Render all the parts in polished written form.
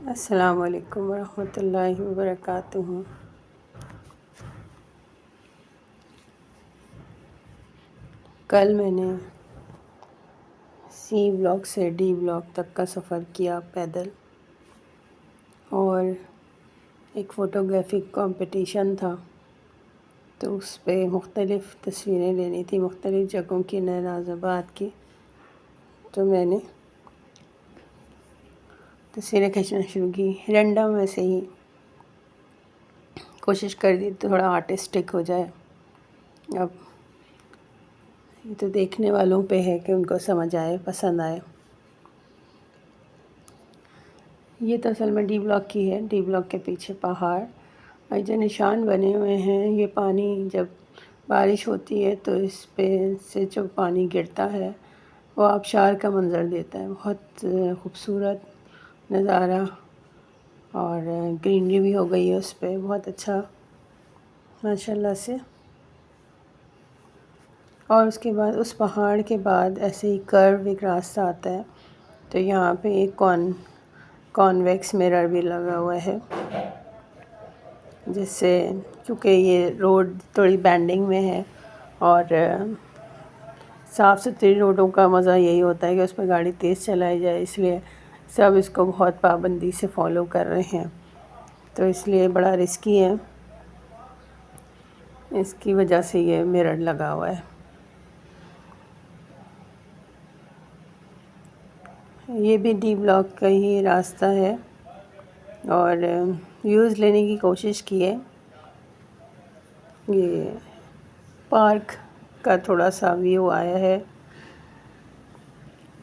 अस्सलाम वालेकुम वरहमतुल्लाहि वबरकातुहू। कल मैंने सी ब्लॉक से डी ब्लॉक तक का सफ़र किया पैदल, और एक फ़ोटोग्राफी कंपटीशन था, तो उस पे मुख्तलिफ़ तस्वीरें लेनी थी मुख्तलिफ़ जगहों की, नाज़ाबाद की। तो मैंने तस्वीरें खींचना शुरू की, रैंडम ऐसे ही कोशिश कर दी थोड़ा आर्टिस्टिक हो जाए। अब ये तो देखने वालों पे है कि उनको समझ आए, पसंद आए। ये तो असल में डी ब्लॉक की है। डी ब्लॉक के पीछे पहाड़ और जो निशान बने हुए हैं, ये पानी जब बारिश होती है तो इस पे से जो पानी गिरता है वो आबशार का मंज़र देता है। बहुत खूबसूरत नज़ारा, और ग्रीनरी भी हो गई है उस पे, बहुत अच्छा माशाल्लाह से। और उसके बाद उस पहाड़ के बाद ऐसे ही कर्व एक रास्ता आता है, तो यहाँ पे एक कॉन्वेक्स मिरर भी लगा हुआ है, जिससे चूँकि ये रोड थोड़ी बेंडिंग में है, और साफ़ सुथरी रोडों का मज़ा यही होता है कि उस पर गाड़ी तेज़ चलाई जाए, इसलिए सब इसको बहुत पाबंदी से फॉलो कर रहे हैं। तो इसलिए बड़ा रिस्की है, इसकी वजह से ये मिरर लगा हुआ है। ये भी डी ब्लॉक का ही रास्ता है, और व्यूज़ लेने की कोशिश की है। ये पार्क का थोड़ा सा व्यू आया है।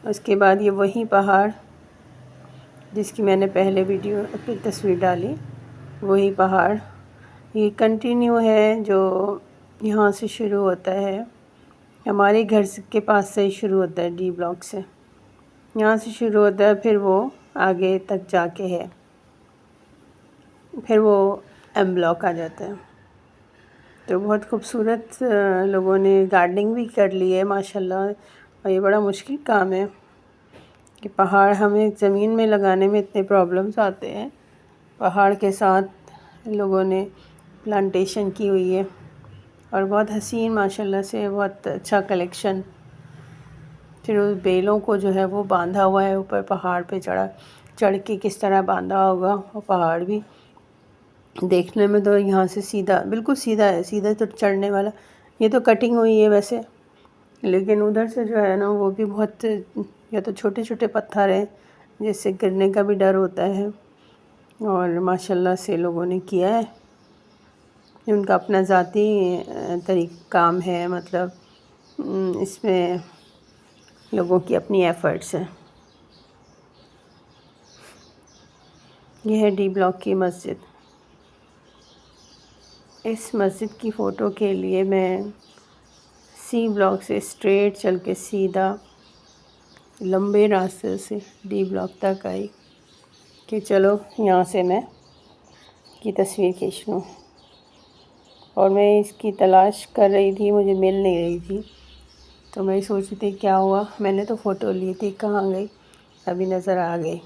उसके बाद ये वही पहाड़ जिसकी मैंने पहले वीडियो अपनी तस्वीर डाली, वही पहाड़ ये कंटिन्यू है, जो यहाँ से शुरू होता है। हमारे घर के पास से ही शुरू होता है, डी ब्लॉक से यहाँ से शुरू होता है, फिर वो आगे तक जाके है, फिर वो एम ब्लॉक आ जाता है। तो बहुत खूबसूरत लोगों ने गार्डनिंग भी कर ली है माशाल्लाह। और ये बड़ा मुश्किल काम है कि पहाड़ हमें ज़मीन में लगाने में इतने प्रॉब्लम्स आते हैं। पहाड़ के साथ लोगों ने प्लांटेशन की हुई है, और बहुत हसीन माशाल्लाह से, बहुत अच्छा कलेक्शन। फिर उस बेलों को जो है वो बांधा हुआ है ऊपर पहाड़ पे, चढ़ के किस तरह बांधा होगा। और पहाड़ भी देखने में तो यहाँ से सीधा, बिल्कुल सीधा है, सीधा तो चढ़ने वाला। ये तो कटिंग हुई है वैसे, लेकिन उधर से जो है ना वो भी बहुत, या तो छोटे छोटे पत्थर हैं जिससे गिरने का भी डर होता है। और माशाल्लाह से लोगों ने किया है, ये उनका अपना ज़ाती काम है, मतलब इसमें लोगों की अपनी एफ़र्ट्स हैं। ये है डी ब्लॉक की मस्जिद। इस मस्जिद की फ़ोटो के लिए मैं सी ब्लॉक से स्ट्रेट चल के सीधा लंबे रास्ते से डी ब्लॉक तक आई कि चलो यहाँ से मैं की तस्वीर खींच लूँ। और मैं इसकी तलाश कर रही थी, मुझे मिल नहीं रही थी, तो मैं सोच रही थी क्या हुआ, मैंने तो फ़ोटो ली थी, कहाँ गई, अभी नज़र आ गई।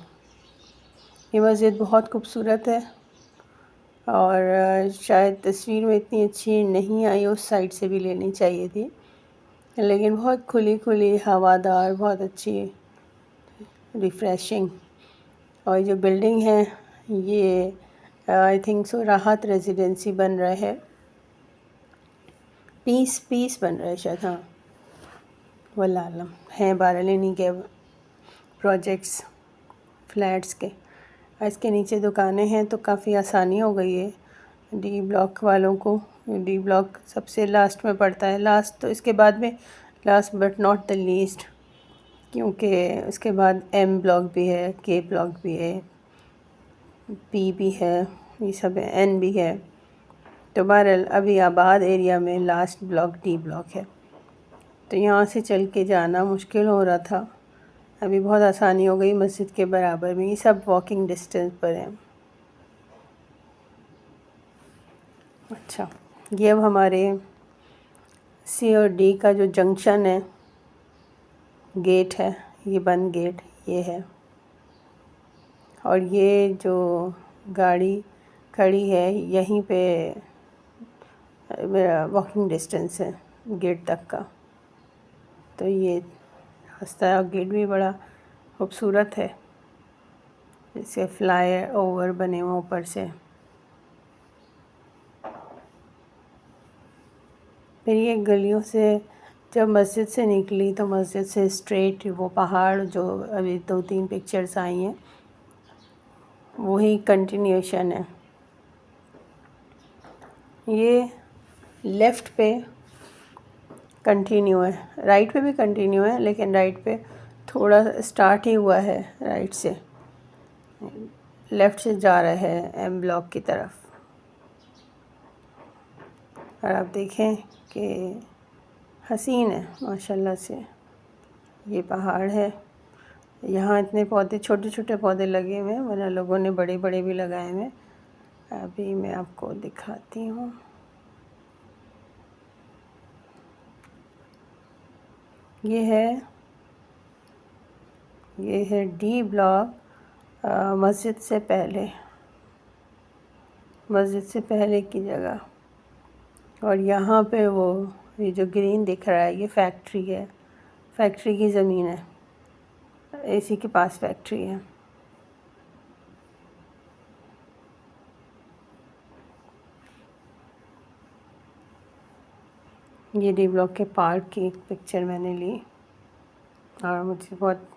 ये मस्जिद बहुत खूबसूरत है, और शायद तस्वीर में इतनी अच्छी नहीं आई, उस साइड से भी लेनी चाहिए थी, लेकिन बहुत खुली खुली, हवादार, बहुत अच्छी, रिफ़्रेशिंग। और जो बिल्डिंग है ये आई थिंक सो राहत रेजिडेंसी बन रहा है, पीस बन रहा है शायद, हाँ, वल्लाह आलम। हैं बारालिनी के प्रोजेक्ट्स फ्लैट्स के। इसके नीचे दुकानें हैं, तो काफ़ी आसानी हो गई है डी ब्लॉक वालों को। डी ब्लॉक सबसे लास्ट में पड़ता है, लास्ट तो इसके बाद में, last but not the least, क्योंकि उसके बाद एम ब्लॉक भी है, के ब्लॉक भी है, पी भी है, ये सब है, एन भी है। तो बहरहाल अभी आबाद एरिया में लास्ट ब्लॉक डी ब्लॉक है, तो यहाँ से चल के जाना मुश्किल हो रहा था, अभी बहुत आसानी हो गई, मस्जिद के बराबर में, ये सब वॉकिंग डिस्टेंस पर हैं। अच्छा, ये अब हमारे सी और डी का जो जंक्शन है, गेट है, ये बंद गेट ये है। और ये जो गाड़ी खड़ी है यहीं पे मेरा वॉकिंग डिस्टेंस है गेट तक का। तो ये रास्ता और गेट भी बड़ा खूबसूरत है, जैसे फ्लाई ओवर बने हुए ऊपर से। फिर ये गलियों से जब मस्जिद से निकली तो मस्जिद से स्ट्रेट वो पहाड़ जो अभी 2-3 पिक्चर्स आई हैं वही कंटिन्यूएशन है। ये लेफ़्ट पे कंटिन्यू है, राइट पे भी कंटिन्यू है, लेकिन राइट पे थोड़ा स्टार्ट ही हुआ है राइट से, लेफ़्ट से जा रहा है एम ब्लॉक की तरफ। और आप देखें कि हसीन है माशाल्लाह से। ये पहाड़ है, यहाँ इतने पौधे, छोटे छोटे पौधे लगे हुए हैं, वरना लोगों ने बड़े बड़े भी लगाए हुए हैं। अभी मैं आपको दिखाती हूँ। ये है डी ब्लॉक, मस्जिद से पहले की जगह। और यहाँ पे वो ये जो ग्रीन दिख रहा है ये फैक्ट्री है, फैक्ट्री की ज़मीन है, इसी के पास फैक्ट्री है। ये डी ब्लॉक के पार्क की एक पिक्चर मैंने ली और मुझे बहुत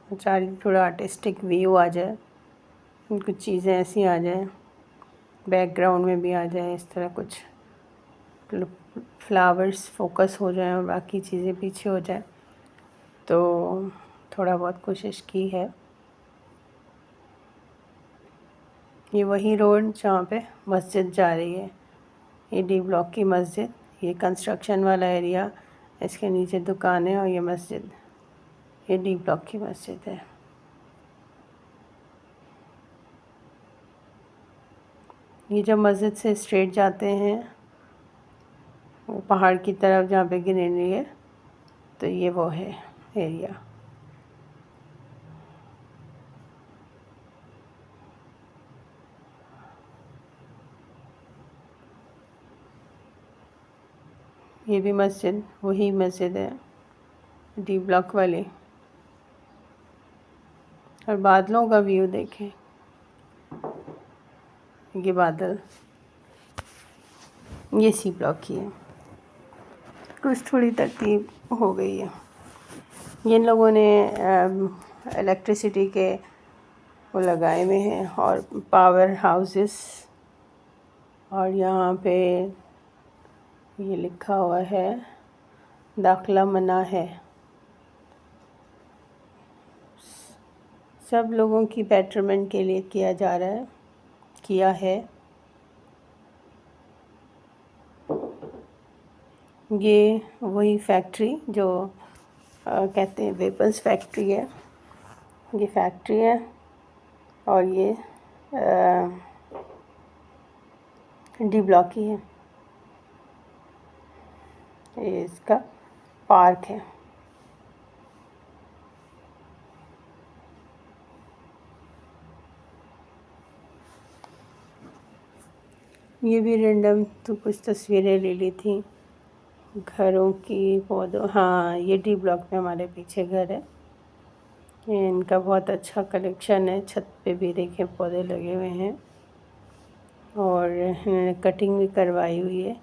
चाह रही थोड़ा आर्टिस्टिक व्यू आ जाए, कुछ चीज़ें ऐसी आ जाए, बैकग्राउंड में भी आ जाए, इस तरह कुछ फ्लावर्स फोकस हो जाए और बाकी चीज़ें पीछे हो जाए। तो थोड़ा बहुत कोशिश की है। ये वही रोड जहाँ पे मस्जिद जा रही है, ये डी ब्लॉक की मस्जिद, ये कंस्ट्रक्शन वाला एरिया, इसके नीचे दुकानें और ये मस्जिद, ये डी ब्लॉक की मस्जिद है। ये जब मस्जिद से स्ट्रेट जाते हैं वो पहाड़ की तरफ जहाँ पे ग्रीनरी है, तो ये वो है एरिया। ये भी मस्जिद, वही मस्जिद है डी ब्लॉक वाली। और बादलों का व्यू देखें, ये बादल, ये सी ब्लॉक की है। कुछ थोड़ी तरतीब हो गई है। ये इन लोगों ने इलेक्ट्रिसिटी के वो लगाए हुए हैं और पावर हाउसेस। और यहाँ पे ये लिखा हुआ है दाखिला मना है। सब लोगों की बेटरमेंट के लिए किया है। ये वही फैक्ट्री जो कहते हैं वेपन्स फैक्ट्री है, ये फैक्ट्री है। और ये डी ब्लॉक की है, ये इसका पार्क है। ये भी रेंडम तो कुछ तस्वीरें ले ली थी घरों की, पौधों। हाँ, ये डी ब्लॉक में हमारे पीछे घर है, ये इनका बहुत अच्छा कलेक्शन है। छत पे भी देखें पौधे लगे हुए हैं और इन्होंने कटिंग भी करवाई हुई है।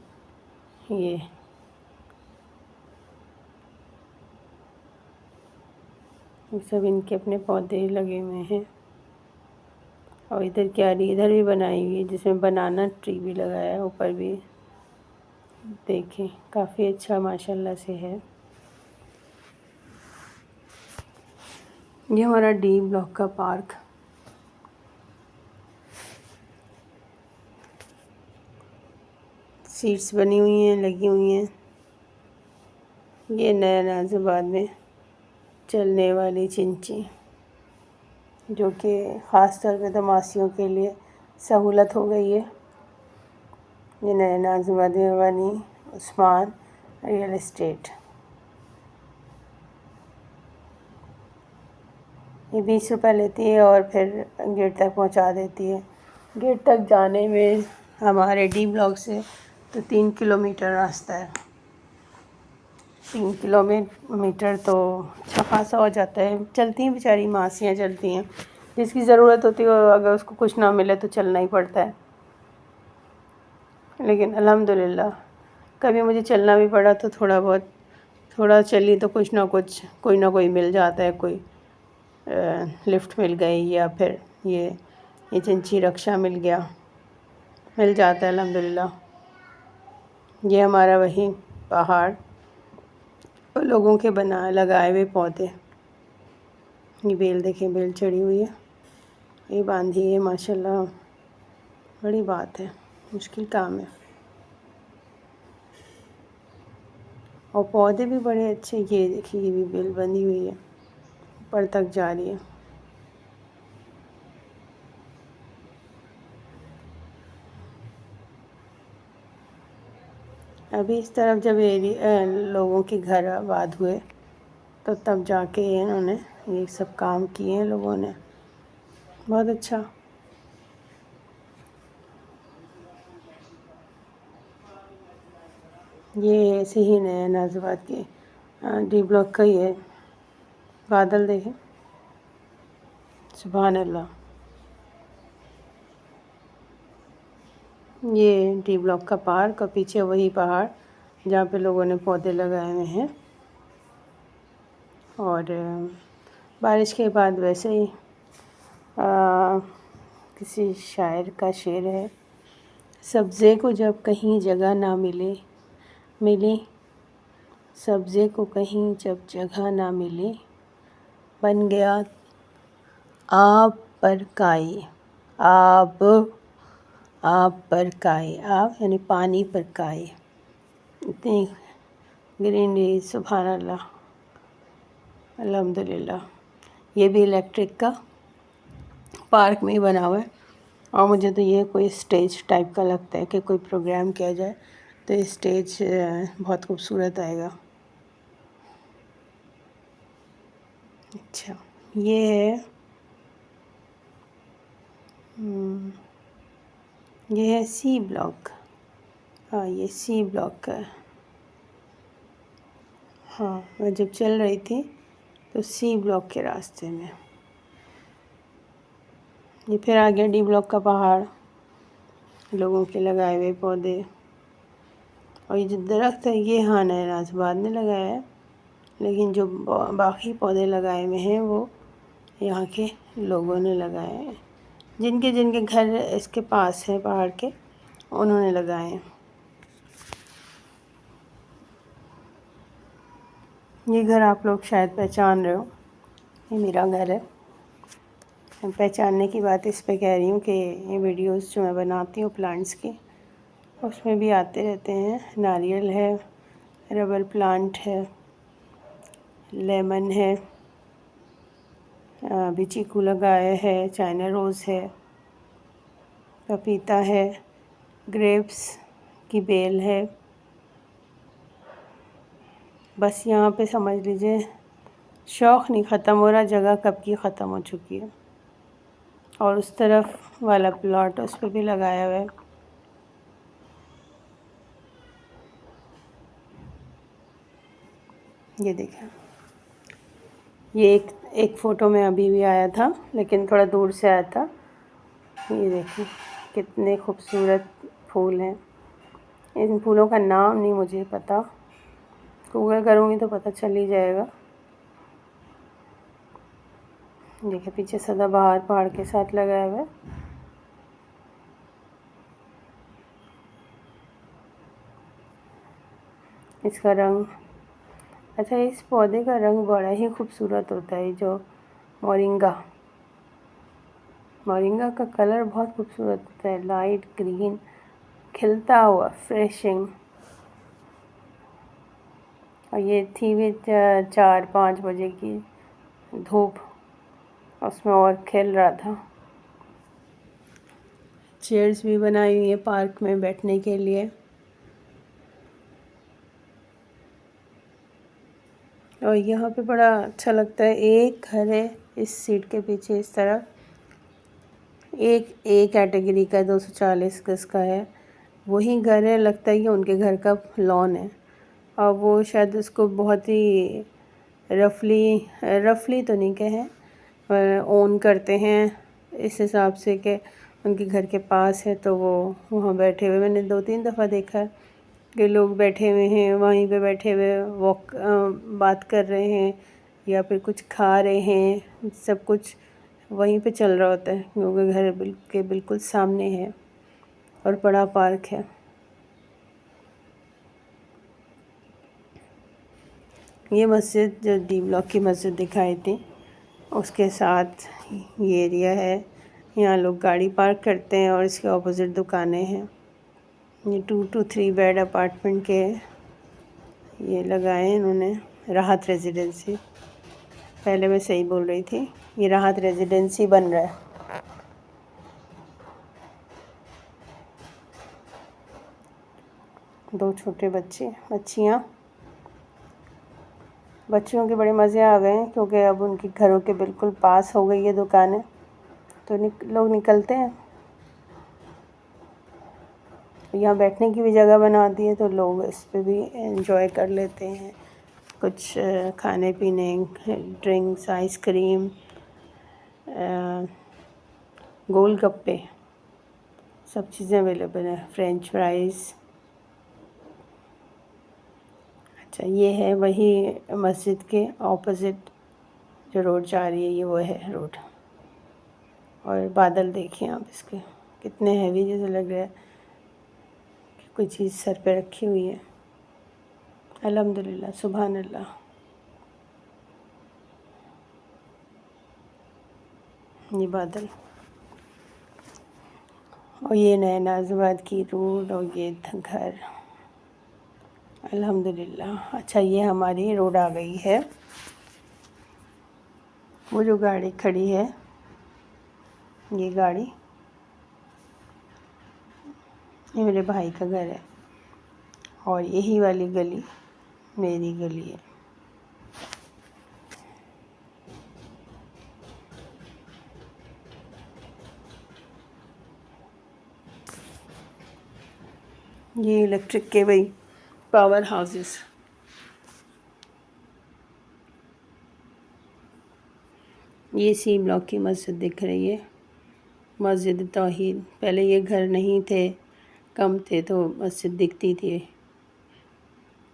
ये सब इनके अपने पौधे लगे हुए हैं। और इधर क्यारी इधर भी बनाई हुई है जिसमें बनाना ट्री भी लगाया है, ऊपर भी देखें काफ़ी अच्छा माशाल्लाह से है। ये हमारा डी ब्लॉक का पार्क, सीट्स बनी हुई हैं, लगी हुई हैं। ये नया नाज़िबाद में चलने वाली चिंची, जो कि ख़ास तौर पे तमाशियों के लिए सहूलत हो गई है। ये नया नाज़िबाद में बनी उस्मान रियल इस्टेट। ये 20 रुपये लेती है और फिर गेट तक पहुंचा देती है। गेट तक जाने में हमारे डी ब्लॉक से तो 3 किलोमीटर रास्ता है। 3 किलोमीटर तो अच्छा खासा हो जाता है। चलती हैं बेचारी मासियाँ, चलती हैं, जिसकी ज़रूरत होती है अगर उसको कुछ ना मिले तो चलना ही पड़ता है। लेकिन अल्हम्दुलिल्लाह कभी मुझे चलना भी पड़ा तो थोड़ा चली तो कुछ ना कुछ कोई ना कोई मिल जाता है। कोई लिफ्ट मिल गई या फिर ये एजेंसी रिक्शा मिल जाता है अल्हम्दुलिल्लाह। ये हमारा वही पहाड़ और लोगों के लगाए हुए पौधे। ये बेल देखें, बेल चढ़ी हुई है, ये बांधी है माशाल्लाह। बड़ी बात है, मुश्किल काम है। और पौधे भी बड़े अच्छे। ये देखिए, ये भी बेल बंधी हुई है, ऊपर तक जा रही है। अभी इस तरफ जब लोगों के घर आबाद हुए तो तब जाके इन्होंने ये सब काम किए हैं लोगों ने। बहुत अच्छा। ये ऐसे ही नया नाज़िबाद के डी ब्लॉक का ही है। बादल देखें, सुभान अल्लाह। ये डी ब्लॉक का पार्क और पीछे वही पहाड़ जहाँ पे लोगों ने पौधे लगाए हुए हैं। और बारिश के बाद वैसे ही किसी शायर का शेर है, सब्ज़े को जब कहीं जगह ना मिली सब्ज़े को कहीं जब जगह ना मिली, बन गया आब पर काई। आब पर काई, आब यानी पानी पर काई। इतनी ग्रीनरी, सुभान अल्लाह, अल्हम्दुलिल्लाह। ये भी इलेक्ट्रिक का पार्क में ही बना हुआ है। और मुझे तो ये कोई स्टेज टाइप का लगता है कि कोई प्रोग्राम किया जाए तो ये स्टेज बहुत खूबसूरत आएगा। अच्छा, ये है ये है सी ब्लॉक। हाँ, ये सी ब्लॉक का है। हाँ, मैं जब चल रही थी तो सी ब्लॉक के रास्ते में। ये फिर आ गया डी ब्लॉक का पहाड़, लोगों के लगाए हुए पौधे। और ये जो दरख्त है ये हाँ नए नाज़िबाद ने लगाया है, लेकिन जो बाकी पौधे लगाए हुए हैं वो यहाँ के लोगों ने लगाए हैं। जिनके घर इसके पास है पहाड़ के, उन्होंने लगाए हैं। ये घर आप लोग शायद पहचान रहे हो, ये मेरा घर है। मैं पहचानने की बात इस पे कह रही हूँ कि ये वीडियोस जो मैं बनाती हूँ प्लांट्स की, उसमें भी आते रहते हैं। नारियल है, रबर प्लांट है, लेमन है, अभी चीकू लगाया है, चाइना रोज़ है, पपीता है, ग्रेप्स की बेल है। बस यहाँ पे समझ लीजिए शौक़ नहीं ख़त्म हो रहा, जगह कब की ख़त्म हो चुकी है। और उस तरफ वाला प्लॉट उस पर भी लगाया हुआ है। ये देखें, ये एक फ़ोटो में अभी भी आया था, लेकिन थोड़ा दूर से आया था। ये देखिए कितने खूबसूरत फूल हैं। इन फूलों का नाम नहीं मुझे पता, गूगल करूँगी तो पता चल ही जाएगा। देखिए पीछे सदाबहार पहाड़ के साथ लगाया हुआ है। इसका रंग अच्छा, इस पौधे का रंग बड़ा ही खूबसूरत होता है। जो मोरिंगा का कलर बहुत खूबसूरत होता है, लाइट ग्रीन खिलता हुआ, फ्रेशिंग। और ये थी भी 4-5 बजे की धूप, उसमें और खिल रहा था। चेयर्स भी बनाई हुई है पार्क में बैठने के लिए। और यहाँ पे बड़ा अच्छा लगता है, एक घर है इस सीट के पीछे इस तरफ एक ए कैटेगरी का 240 गज का है, वही घर है। लगता है कि उनके घर का लॉन है और वो शायद उसको बहुत ही रफली तो नहीं कहें पर ओन करते हैं, इस हिसाब से कि उनके घर के पास है तो वो वहाँ बैठे हुए। मैंने 2-3 दफ़ा देखा है कि लोग बैठे हुए हैं वहीं पे, बैठे हुए बात कर रहे हैं या फिर कुछ खा रहे हैं। सब कुछ वहीं पे चल रहा होता है क्योंकि घर के बिल्कुल सामने है और बड़ा पार्क है। ये मस्जिद जो डी ब्लॉक की मस्जिद दिखाई थी उसके साथ ये एरिया है, यहाँ लोग गाड़ी पार्क करते हैं और इसके ऑपोजिट दुकानें हैं। ये 2 to 3 बेड अपार्टमेंट के ये लगाए इन्होंने, राहत रेजिडेंसी। पहले मैं सही बोल रही थी, ये राहत रेजिडेंसी बन रहा है। दो छोटे बच्चियों के बड़े मज़े आ गए हैं क्योंकि अब उनके घरों के बिल्कुल पास हो गई है दुकानें, तो लोग निकलते हैं। यहाँ बैठने की भी जगह बना दी है तो लोग इस पे भी एंजॉय कर लेते हैं। कुछ खाने पीने, ड्रिंक्स, आइसक्रीम, गोलगप्पे, सब चीज़ें अवेलेबल हैं, फ्रेंच फ्राइज़। अच्छा, ये है वही मस्जिद के ऑपोजिट जो रोड जा रही है, ये वो है रोड। और बादल देखिए आप इसके कितने हैवी, जैसे लग रहा है कि कोई चीज़ सर पे रखी हुई है। अल्हम्दुलिल्लाह, सुभान अल्लाह। ये बादल और ये नया नाज़ाबाद की रोड और ये घर, अल्हम्दुलिल्लाह। अच्छा, ये हमारी रोड आ गई है। वो जो गाड़ी खड़ी है, ये गाड़ी, ये मेरे भाई का घर है और यही वाली गली मेरी गली है। ये इलेक्ट्रिक के वही पावर हाउसेस। ये सी ब्लॉक की मस्जिद दिख रही है, मस्जिद तौहीद। पहले ये घर नहीं थे, कम थे, तो मस्जिद दिखती थी,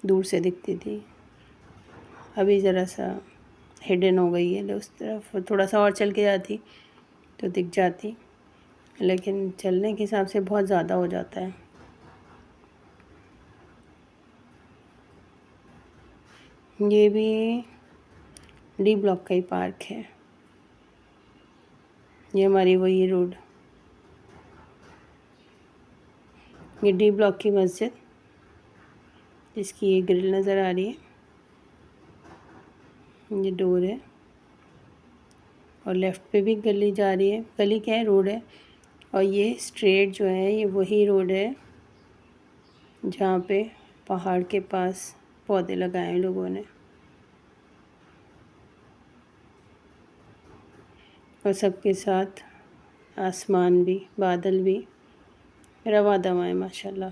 दूर से दिखती थी। अभी ज़रा सा हिडन हो गई है, उस तरफ थोड़ा सा और चल के जाती तो दिख जाती, लेकिन चलने के हिसाब से बहुत ज़्यादा हो जाता है। ये भी डी ब्लॉक का ही पार्क है। ये हमारी वही रोड, ये डी ब्लॉक की मस्जिद जिसकी ये ग्रिल नज़र आ रही है, ये डोर है और लेफ़्ट पे भी गली जा रही है, गली क्या है, रोड है। और ये स्ट्रेट जो है ये वही रोड है जहाँ पे पहाड़ के पास पौधे लगाए हैं लोगों ने, और सबके साथ आसमान भी, बादल भी रवा दवा है माशाल्लाह।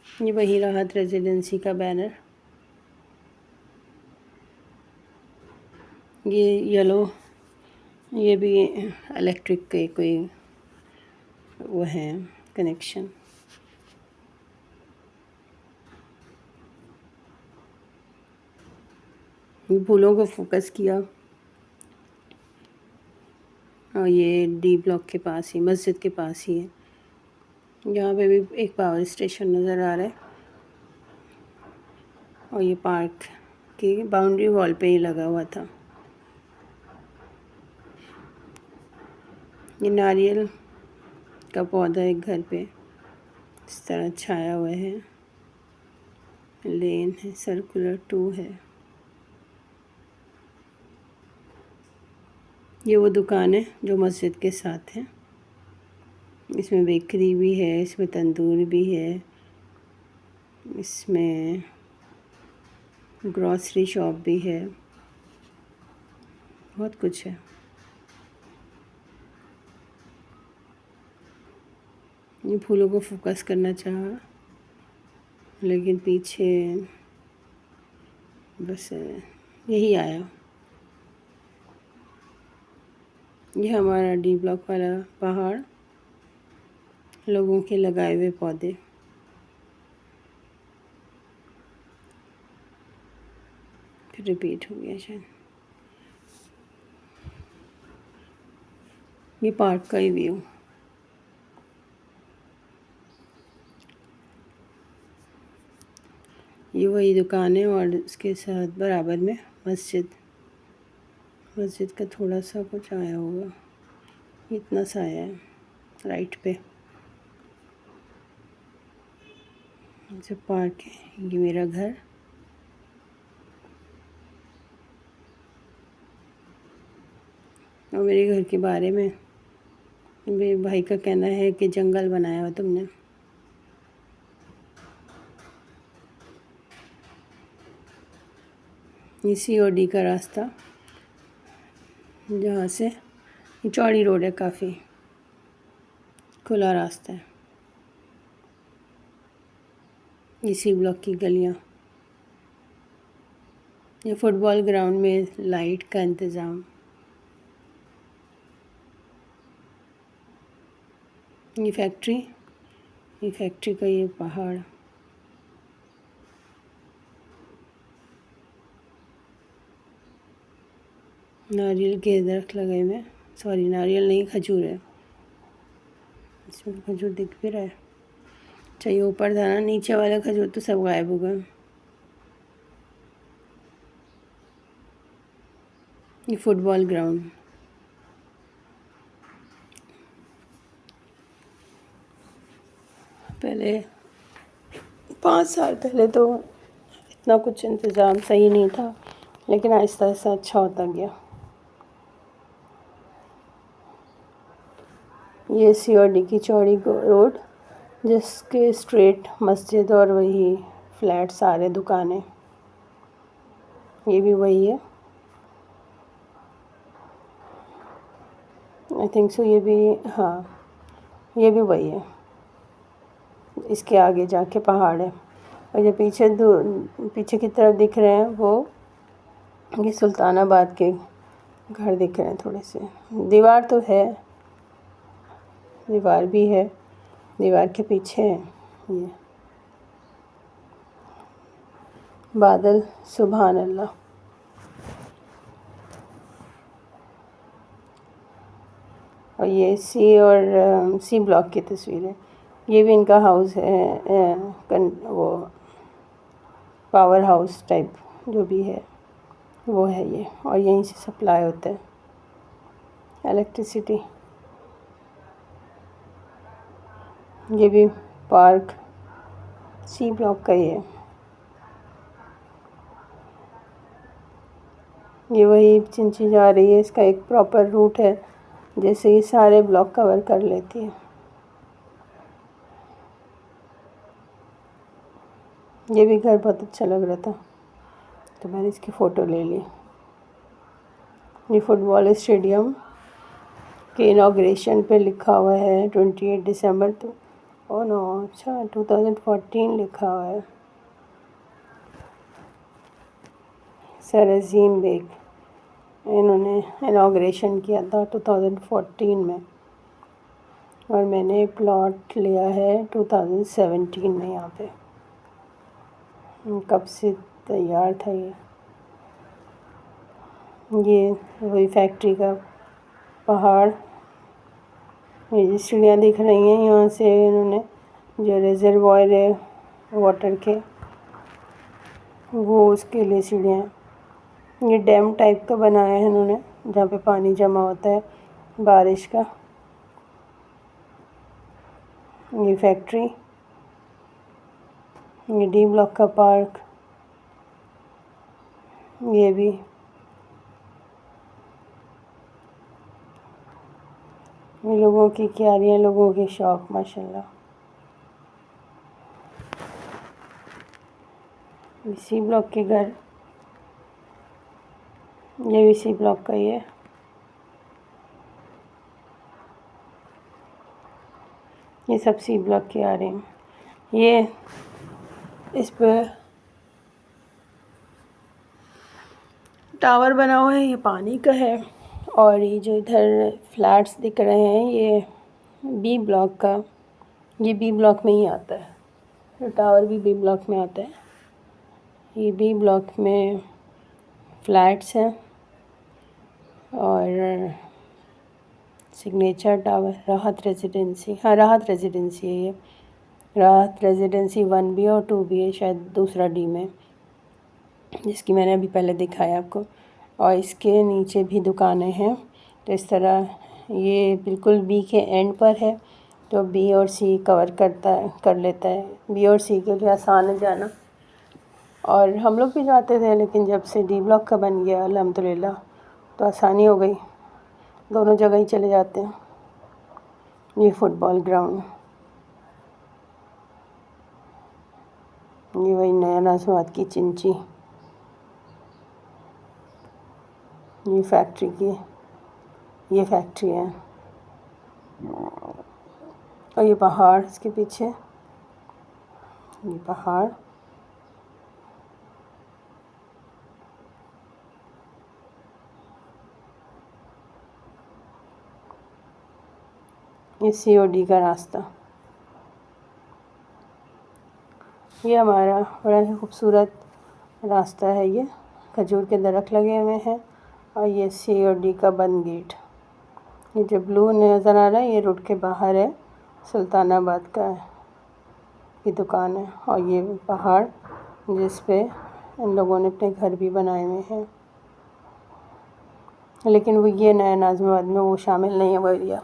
ये वही राहत रेजिडेंसी का बैनर, ये येलो, ये भी इलेक्ट्रिक के कोई वो है कनेक्शन। फूलों को फोकस किया और ये डी ब्लॉक के पास ही, मस्जिद के पास ही है। यहाँ पे भी एक पावर स्टेशन नज़र आ रहा है और ये पार्क की बाउंड्री वॉल पे ही लगा हुआ था। ये नारियल का पौधा एक घर पे इस तरह छाया हुआ है, लेन है, सर्कुलर 2 है। ये वो दुकान है जो मस्जिद के साथ है, इसमें बेकरी भी है, इसमें तंदूर भी है, इसमें ग्रॉसरी शॉप भी है। बहुत कुछ है। ये फूलों को फोकस करना चाहा, लेकिन पीछे बस यही आया। ये हमारा डी ब्लॉक वाला पहाड़, लोगों के लगाए हुए पौधे। फिर रिपीट हो गया शायद। ये पार्क का ही व्यू। ये वही दुकान है और इसके साथ बराबर में मस्जिद। मस्जिद का थोड़ा सा कुछ आया होगा, इतना सा आया है राइट पे। जो पार्क है, ये मेरा घर। और मेरे घर के बारे में मेरे भाई का कहना है कि जंगल बनाया हुआ तुमने। ये COD का रास्ता, जहाँ से ये चौड़ी रोड है, काफ़ी खुला रास्ता है। इसी ब्लॉक की गलियाँ। ये फुटबॉल ग्राउंड में लाइट का इंतज़ाम। ये फैक्ट्री का ये पहाड़। नारियल के दरख्त लगे हुए हैं। सॉरी, नारियल नहीं, खजूर है। इसमें खजूर दिख भी रहा है। चाहिए ऊपर था ना, नीचे वाले खजूर तो सब गायब हो गए। ये फुटबॉल ग्राउंड। पहले 5 साल पहले तो इतना कुछ इंतज़ाम सही नहीं था, लेकिन आहिस्ता आहिस्ता अच्छा होता गया। ये COD की चौड़ी रोड, जिसके स्ट्रेट मस्जिद और वही फ्लैट, सारे दुकानें। ये भी वही है, आई थिंक सो। ये भी, हाँ, ये भी वही है। इसके आगे जाके पहाड़ है। और जो पीछे की तरफ दिख रहे हैं, वो ये सुल्तानाबाद के घर दिख रहे हैं थोड़े से। दीवार तो है, दीवार भी है, दीवार के पीछे है ये बादल। सुभान अल्लाह। और ये सी ब्लॉक की तस्वीर है। ये भी इनका हाउस है, वो पावर हाउस टाइप जो भी है वो है ये। और यहीं से सप्लाई होता है इलेक्ट्रिसिटी। ये भी पार्क सी ब्लॉक का ही है। ये वही चिंची जा रही है, इसका एक प्रॉपर रूट है, जैसे ये सारे ब्लॉक कवर कर लेती है। ये भी घर बहुत अच्छा लग रहा था, तो मैंने इसकी फ़ोटो ले ली। ये फुटबॉल स्टेडियम के इनाग्रेशन पे लिखा हुआ है 28 दिसंबर। तो ओ नो, अच्छा 2014 लिखा हुआ है। सर अजीम बेग, इन्होंने इनाग्रेशन किया था 2014 में, और मैंने प्लॉट लिया है 2017 में। यहाँ पे कब से तैयार था ये वही फैक्ट्री का पहाड़। ये सीढ़ियाँ दिख रही हैं, यहाँ से इन्होंने जो रिजर्वॉयर है वाटर के, वो उसके लिए सीढ़ियाँ। ये डैम टाइप का बनाया है इन्होंने, जहाँ पे पानी जमा होता है बारिश का। ये फैक्ट्री, ये डी ब्लॉक का पार्क। ये भी ये लोगों की क्यारियाँ, लोगों के शौक, माशाल्लाह। इसी ब्लॉक के घर। ये भी सी ब्लॉक का ही है। ये सब सी ब्लॉक की आ रही हैं। ये इस पर टावर बना हुआ है, ये पानी का है। और ये जो इधर फ्लैट्स दिख रहे हैं ये बी ब्लॉक का, ये बी ब्लॉक में ही आता है। तो टावर भी बी ब्लॉक में आता है। ये बी ब्लॉक में फ्लैट्स हैं और सिग्नेचर टावर, राहत रेजिडेंसी, हाँ राहत रेजिडेंसी है ये। राहत रेजिडेंसी 1B और 2B है, शायद दूसरा डी में, जिसकी मैंने अभी पहले दिखाया आपको। और इसके नीचे भी दुकानें हैं। तो इस तरह ये बिल्कुल बी के एंड पर है, तो बी और सी कवर कर लेता है। बी और सी के लिए आसान है जाना। और हम लोग भी जाते थे, लेकिन जब से डी ब्लॉक का बन गया अल्हम्दुलिल्लाह तो आसानी हो गई, दोनों जगह ही चले जाते हैं। ये फुटबॉल ग्राउंड, ये वही नया नाजमाबाद की चिंची, ये फैक्ट्री की, ये फैक्ट्री है। और ये पहाड़ इसके पीछे, ये पहाड़। ये COD का रास्ता। ये हमारा बड़ा ही खूबसूरत रास्ता है। ये खजूर के दरख्त लगे हुए हैं और ये COD का बंद गेट। ये जो ब्लू नज़र आ रहा है ये रोड के बाहर है, सुल्तानाबाद का है, ये दुकान है। और ये पहाड़ जिस पे इन लोगों ने अपने घर भी बनाए हुए हैं, लेकिन वो ये नया नाज़िमाबाद में वो शामिल नहीं है वो एरिया।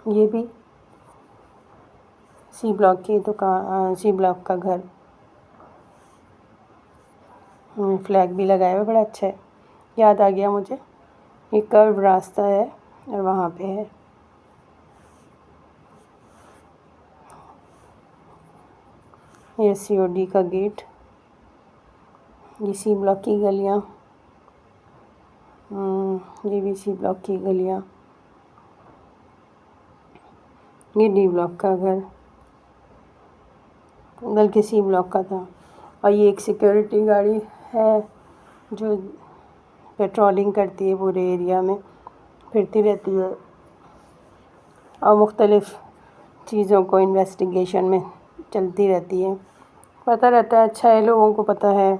ये भी सी ब्लॉक की दुकान, सी ब्लॉक का घर। फ्लैग भी लगाया हुआ, बड़ा अच्छा है। याद आ गया मुझे, ये कर्व रास्ता है और वहाँ पे है। ये COD का गेट, ये सी ब्लॉक की गलियाँ, ये भी सी ब्लॉक की गलियाँ। ये डी ब्लॉक का घर, बल्कि सी ब्लॉक का था। और ये एक सिक्योरिटी गाड़ी है जो पेट्रोलिंग करती है, पूरे एरिया में फिरती रहती है और मुख्तलिफ़ चीज़ों को इन्वेस्टिगेशन में चलती रहती है। पता रहता है, अच्छा है, लोगों को पता है,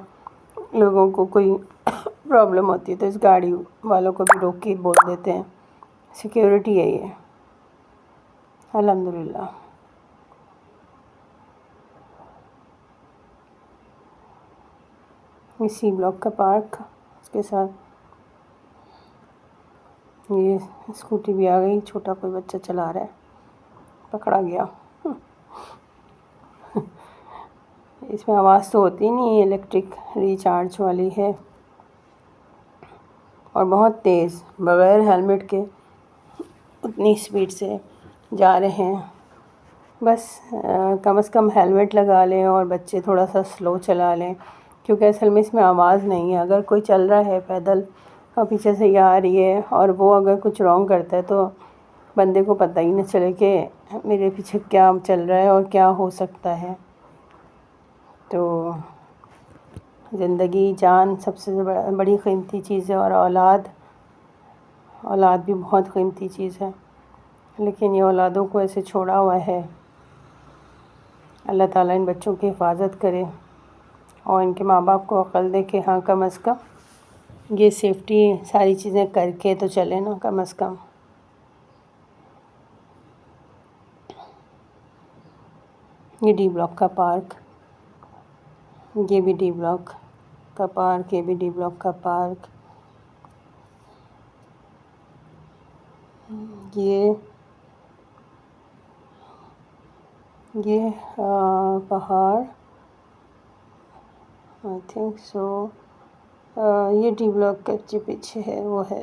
लोगों को कोई प्रॉब्लम होती है तो इस गाड़ी वालों को भी रोक के बोल देते हैं। सिक्योरिटी है ये, अल्हम्दुलिल्लाह। इसी ब्लॉक का पार्क, उसके साथ ये स्कूटी भी आ गई, छोटा कोई बच्चा चला रहा है, पकड़ा गया। इसमें आवाज़ तो होती नहीं, इलेक्ट्रिक रिचार्ज वाली है और बहुत तेज़, बग़ैर हेलमेट के उतनी स्पीड से जा रहे हैं। बस कम से कम हेलमेट लगा लें और बच्चे थोड़ा सा स्लो चला लें, क्योंकि असल में इसमें आवाज़ नहीं है। अगर कोई चल रहा है पैदल और पीछे से ये आ रही है और वो अगर कुछ रॉन्ग करता है तो बंदे को पता ही न चले कि मेरे पीछे क्या चल रहा है और क्या हो सकता है। तो ज़िंदगी, जान सबसे बड़ी कीमती चीज़ है और औलाद भी बहुत कीमती चीज़ है। लेकिन ये औलादों को ऐसे छोड़ा हुआ है। अल्लाह ताला इन बच्चों की हिफाजत करे और इनके माँ बाप को अक़ल दे कि हाँ कम अज़ कम ये सेफ्टी सारी चीज़ें करके तो चले ना, कम अज़ कम। ये डी ब्लॉक का पार्क, ये भी डी ब्लॉक का पार्क, ये भी डी ब्लॉक का पार्क। ये पहाड़, आई थिंक सो, ये डी ब्लॉक के जो पीछे है वो है,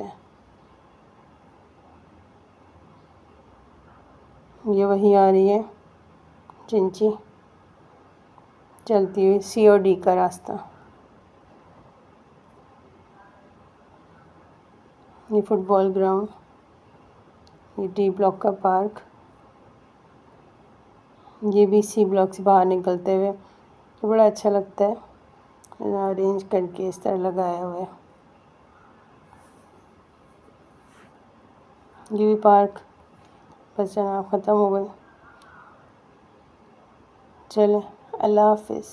ये वही आ रही है चिंची। चलती हुई COD का रास्ता। ये फुटबॉल ग्राउंड, ये D ब्लॉक का पार्क, ये भी C ब्लॉक से बाहर निकलते हुए तो बड़ा अच्छा लगता है, अरेंज करके इस तरह लगाया हुआ है। ये भी पार्क, बस जनाब ख़त्म हो गए। चलें, अल्लाह हाफिज़।